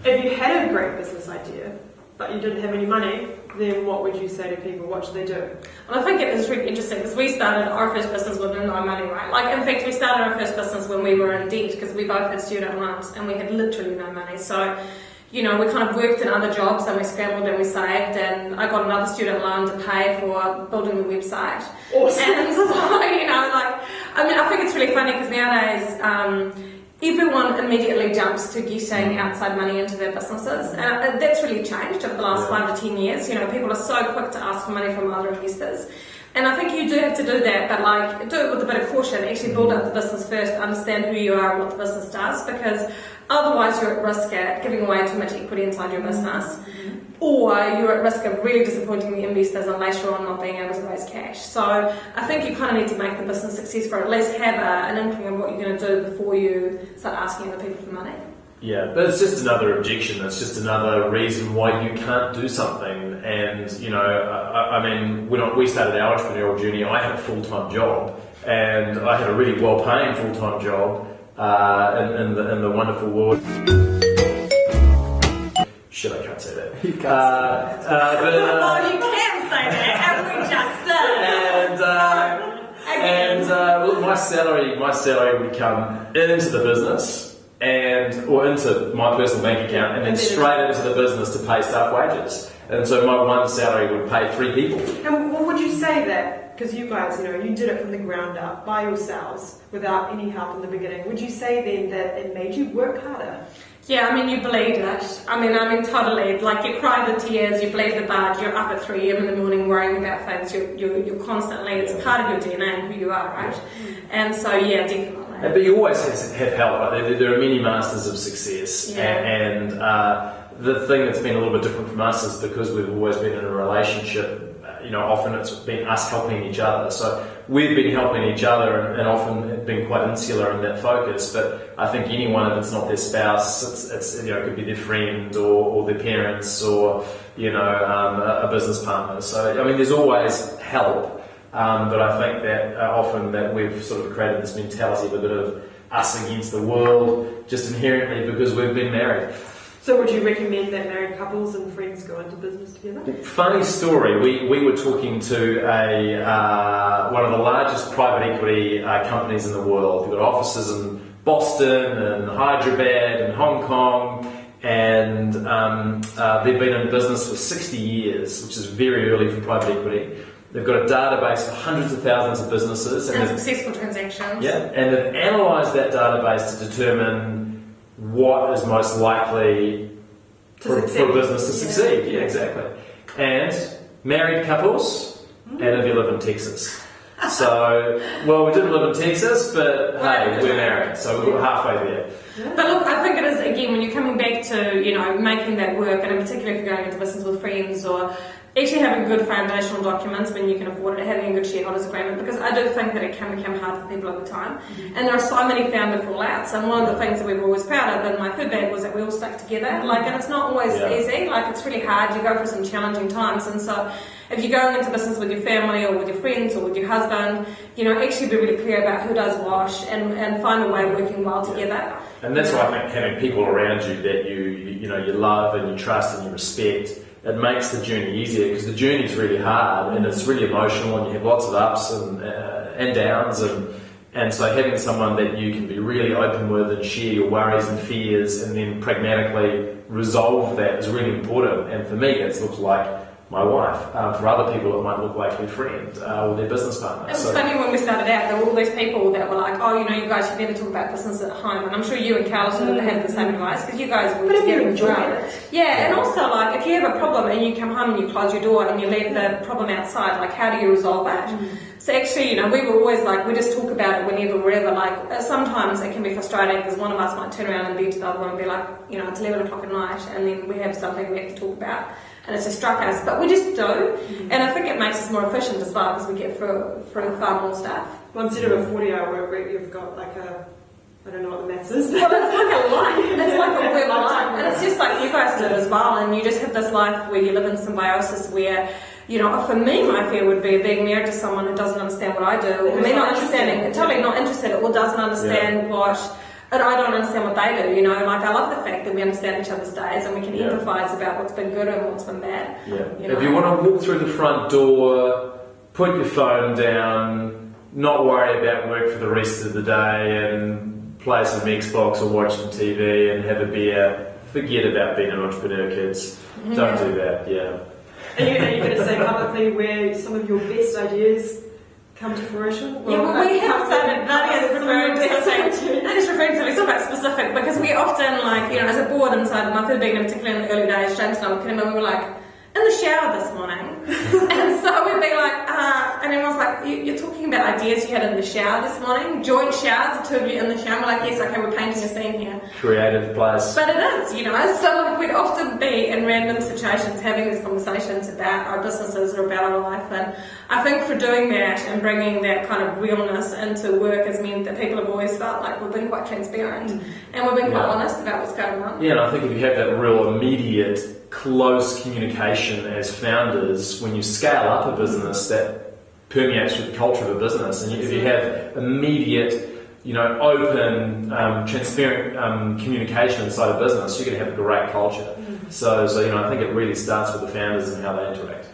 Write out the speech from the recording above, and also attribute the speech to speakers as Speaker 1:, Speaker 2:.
Speaker 1: If you had a great business idea, but you didn't have any money, then what would you say to people? What should they do?
Speaker 2: And I think it is really interesting because we started our first business with no money, right? Like, in fact, we started our first business when we were in debt because we both had student loans and we had literally no money. So, you know, we kind of worked in other jobs and we scrambled and we saved, and I got another student loan to pay for building the website.
Speaker 1: Awesome.
Speaker 2: And so, you know, like, I mean, I think it's really funny because nowadays, everyone immediately jumps to getting outside money into their businesses, and that's really changed over the last 5 to 10 years. You know, people are so quick to ask for money from other investors, and I think you do have to do that, but like, do it with a bit of caution. Actually build up the business first, understand who you are and what the business does, because otherwise you're at risk at giving away too much equity inside your business. Or you're at risk of really disappointing the investors and later on not being able to raise cash. So I think you kind of need to make the business successful, or at least have an inkling of what you're going to do before you start asking other people for money.
Speaker 3: Yeah, but it's just another objection. It's just another reason why you can't do something. And, you know, I mean, when we started our entrepreneurial journey, I had a full-time job, and I had a really well-paying full-time job in the wonderful world. Shit, I can't say that.
Speaker 1: You can't say that.
Speaker 2: Oh, you can say that, as we just did.
Speaker 3: Well, my salary would come into the business or into my personal bank account, and then straight into the business to pay staff wages. And so my one salary would pay 3 people.
Speaker 1: And what would you say that, because you guys, you know, you did it from the ground up by yourselves without any help in the beginning, would you say then that it made you work harder?
Speaker 2: Yeah, I mean, you bleed it. I mean, totally. Like, you cry the tears, you bleed the blood, you're up at 3 a.m. in the morning worrying about things. You're constantly, it's part of your DNA and who you are, right? And so, yeah, definitely.
Speaker 3: But you always have help. Right? There are many masters of success.
Speaker 2: Yeah.
Speaker 3: And the thing that's been a little bit different from us is because we've always been in a relationship, you know, often it's been us helping each other. So we've been helping each other and often been quite insular in that focus. But I think anyone, if it's not their spouse, it's you know, it could be their friend or their parents or, you know, a business partner. So, I mean, there's always help. But I think that often that we've sort of created this mentality of a bit of us against the world just inherently because we've been married.
Speaker 1: So would you recommend that married couples and friends go into business together?
Speaker 3: Funny story, we were talking to one of the largest private equity companies in the world. They've got offices in Boston and Hyderabad and Hong Kong, and they've been in business for 60 years, which is very early for private equity. They've got a database of hundreds of thousands of businesses.
Speaker 2: And successful transactions.
Speaker 3: Yeah, and they've analysed that database to determine what is most likely for a business to succeed. Yeah, exactly. And married couples, and if you live in Texas. So, well, we didn't live in Texas, but hey, we're married, so we're halfway there.
Speaker 2: But look, I think it is, again, when you're coming back to, you know, making that work, and in particular if you're going into business with friends, or actually having good foundational documents when you can afford it, having a good shareholders agreement, because I do think that it can become hard for people over time. And there are so many founder fallouts, and one of the things that we were always proud of in my food bag was that we all stuck together. Like, and it's not always easy, like it's really hard, you go through some challenging times, and so if you're going into business with your family or with your friends or with your husband, you know, actually be really clear about who does what and find a way of working well together.
Speaker 3: And that's why I think having people around you that you love and you trust and you respect, it makes the journey easier, because the journey is really hard and it's really emotional and you have lots of ups and downs, and so having someone that you can be really open with and share your worries and fears and then pragmatically resolve that is really important. And for me, it looks like my wife. For other people, it might look like their friend or their business partner.
Speaker 2: It was funny when we started out, there were all these people that were like, oh, you know, you guys should never talk about business at home. And I'm sure you and Carlos would have had the same advice, because you guys were together as well. Yeah, and also, like, if you have a problem and you come home and you close your door and you leave the problem outside, like, how do you resolve that? So actually, you know, we were always like, we just talk about it whenever, wherever. Like, sometimes it can be frustrating because one of us might turn around and be to the other one and be like, you know, it's 11 o'clock at night and then we have something we have to talk about. And it's just struck us, but we just do, and I think it makes us more efficient as well, because we get through far more stuff.
Speaker 1: Well, instead of a 40-hour work week, you've got like a, I don't know what the maths is.
Speaker 2: Well, it's like a life. It's like a work life, and it's just like you guys did as well. And you just have this life where you live in symbiosis, where, you know, for me, my fear would be being married to someone who doesn't understand what I do, or me not understanding, totally not interested, or doesn't understand what and I don't understand what they do, you know, like I love the fact that we understand each other's days and we can empathise about what's been good and what's been bad.
Speaker 3: Yeah.
Speaker 2: You know?
Speaker 3: If you want to walk through the front door, put your phone down, not worry about work for the rest of the day and play some Xbox or watch some TV and have a beer, forget about being an entrepreneur, kids. Don't do that,
Speaker 1: Are you going to say publicly where some of your best ideas come to fruition?
Speaker 2: We have started, Nadia's referring to something quite specific, because we often, like, you know, as a board inside my third being, particularly in the early days, James and I would come in and we were like, in the shower this morning. And so we'd be like, and everyone's like, you're talking about ideas you had in the shower this morning? Joint showers, the two of you in the shower? We're like, yes, okay, we're painting a scene here.
Speaker 3: Creative place.
Speaker 2: But it is, you know, so like we'd often be in random situations having these conversations about our businesses or about our life, and I think for doing that and bringing that kind of realness into work has meant that people have always felt like we've been quite transparent and we've been quite honest about what's going on.
Speaker 3: Yeah, and I think if you have that real immediate, close communication as founders, when you scale up a business, that permeates through the culture of a business. And if you have immediate, you know, open, transparent communication inside a business, you're going to have a great culture. So you know, I think it really starts with the founders and how they interact.